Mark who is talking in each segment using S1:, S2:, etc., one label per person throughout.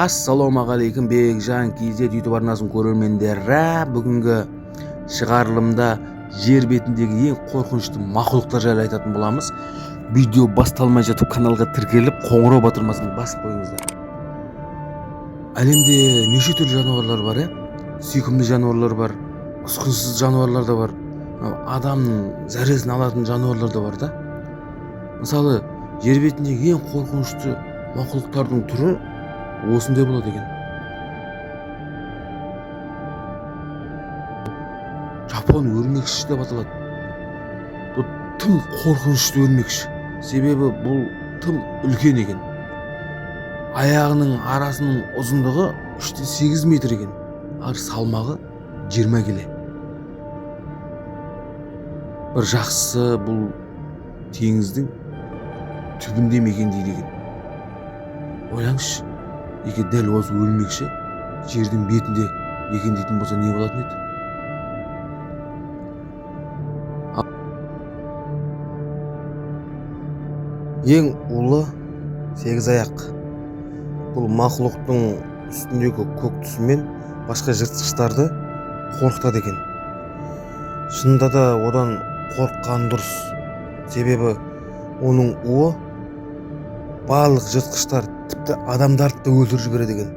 S1: Ассалаумағалейкум Бекжан KZ YouTube арнасын көрермендері. Бүгінгі шығарылымда жер бетіндегі ең қорқынышты мақұлықтар жайлы айтатын боламыз. Видео басталмай жатып каналға тіркеліп, қоңырау батырмасын басып қойыңыздар. Әлемде неше түрлі жануарлар бар, сүйкімді жануарлар бар, ұсқынсыз жануарлар да бар, адамның зәресін алатын жануарлар да бар да. Мысалы, жер бетіндегі ең қорқынышты мақұлықтардың түрі осындай болады екен. Жапон өрмекші деп аталады. Бұл тым қорқынышты өрмекші. Себебі бұл тым үлкен екен. Аяғының арасының ұзындығы 3-8 метр екен. Ал салмағы 20 келе. Бір жақсысы бұл теңіздің түбінде мекендейді екен. Ойлаңызшы. Егер дәл осы өлмекші жердің бетінде мекендейтін болса не болатын еді? Ең улы сегізаяқ. Бұл мақұлықтың үстіндегі көк түсімен басқа жыртқыштарды қорқытады екен. Шынында да одан қорыққан дұрыс. Себебі оның уы барлық жыртқыштар, тіпті адамдарды да өлтіріп жібереді екен.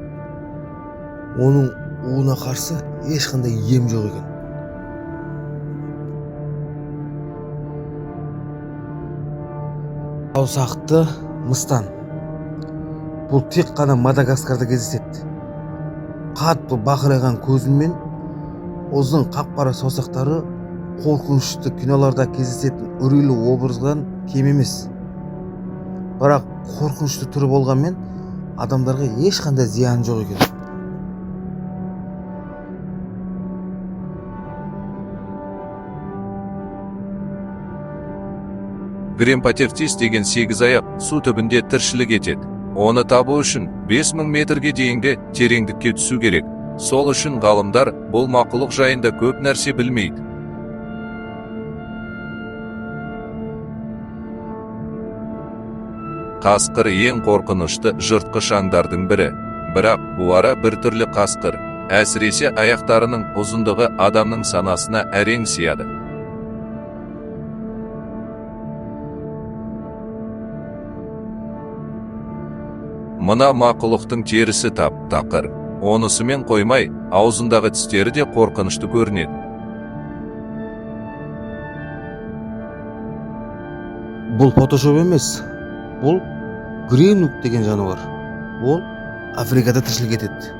S1: Оның уына қарсы ешқандай ем жоқ екен. Саусақты мыстан. Бұл тек қана Мадагаскарда кездеседі. Қатты бақырайған көзімен ұзын қап-қара саусақтары қорқынышты киноларда кездесетін үрейлі образдан кем емес. Бірақ қорқынышты түрі болғанмен адамдарға ешқандай зиян жоқ екен.
S2: Гремпотертис деген сегізаяқ су түбінде тіршілік етеді. Оны табу үшін 5000 метрге дейінгі тереңдікке түсу керек. Сол үшін ғалымдар бұл мақұлық жайында көп нәрсе білмейді. Қасқыр ең қорқынышты жыртқыш аңдардың бірі. Бірақ бұлары бір түрлі қасқыр. Әсіресе аяқтарының ұзындығы адамның санасына әрең сияды. Мына мақұлықтың терісі тап-тақыр. Онысымен қоймай, аузындағы тістері де қорқынышты көрінеді.
S1: Бұл фотошоп емес. Бұл гремнук деген жануар. Ол Африкада тіршілік етеді.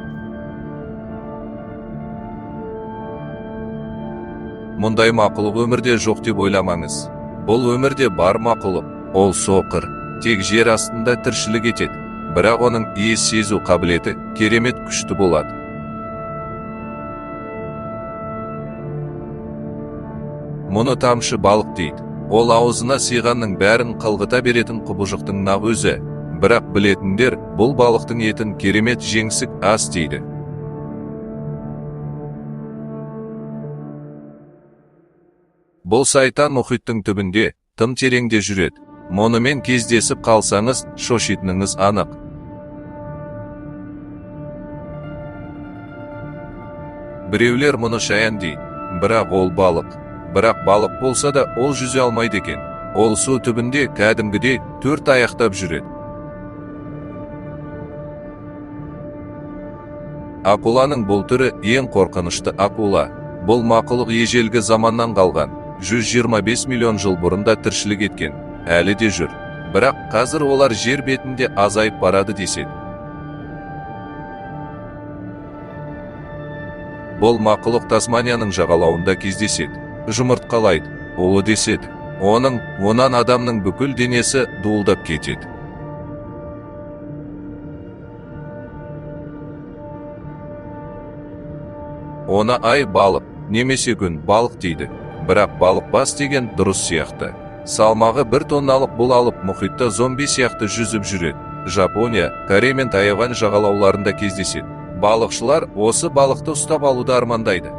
S2: Мұндай мақұлық өмірде жоқ деп ойламаңыз. Бұл өмірде бар мақұлық. Ол соқыр. Тек жер астында тіршілік етеді. Бірақ оның иіс сезу қабілеті керемет күшті болады. Мұны тамшы балық дейді. Ол аузына сыйғанның бәрін қылғыта беретін құбыжықтың нақ өзі. Бірақ білетіндер бұл балықтың етін керемет жеңсік ас дейді. Бұл сайтан мұхиттың түбінде тым тереңде жүреді. Мұнымен кездесіп қалсаңыз шошитыныңыз анық. Біреулер мұны шаян дейді. Бірақ ол балық. Бірақ балық болса да ол жүзе алмайды екен. Ол су түбінде кәдімгідей 4 аяқтап жүреді. Акуланың бұл түрі ең қорқынышты акула. Бұл мақұлық ежелгі заманнан қалған. 125 миллион жыл бұрында тіршілік еткен. Әлі де жүр. Бірақ қазір олар жер бетінде азайып барады деседі. Бұл мақұлық Тасманияның жағалауында кездеседі. Жұмыртқалайды, ұлы деседі. Онан адамның бүкіл денесі дуылдап кетеді. Оны ай балық, немесе күн балық дейді. Бірақ балық бас деген дұрыс сияқты. Салмағы 1 тонналық бұл алып мұхитта зомби сияқты жүзіп жүреді. Жапония, Корей мен Тайвань жағалауларында кездеседі. Балықшылар осы балықты ұстап алуды армандайды.